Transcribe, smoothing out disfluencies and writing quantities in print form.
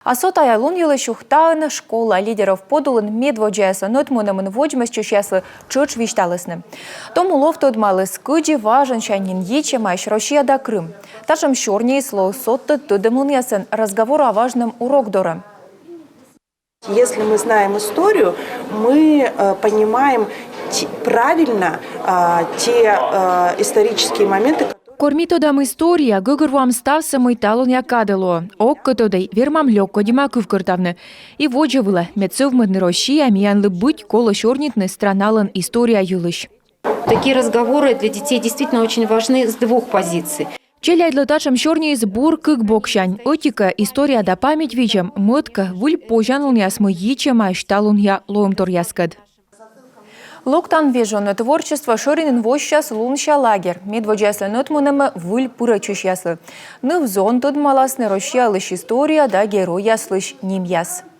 Асота айлун елы шухтаын школа лидеров подулын медводжаясы нотмунымын воджмас чушясы чурч вишталысны. Тому лофтодмалы скыджи важен шанин ечемайш Россияда Крым. Ташым шорней слов сотты тудымын ясын разговор о важном урокдоры. Если мы знаем историю, мы понимаем правильно те исторические моменты. Кормитодам история гыгырвам стався майталон якадело. Оккотодай вермам лёгко дима кывкыртавны. И воджевыла мецовмыдны Россия миянлы быть коло шорнитны страналан история юлыш. Такие разговоры для детей действительно очень важны с двух позиций. Челяйдлы тачам шорни сбор кык бокшань. Отика история да память вичам мытка выль пожанлын ясмы ечем ашталун я лоемтор яскад. Локтан вежоны творчество шоринен вощас лунща лагер. Медводжаслы нотмунымы выль пура чушяслы. Нывзон тут маласны Россия лыш история да герой яслыш ним яс.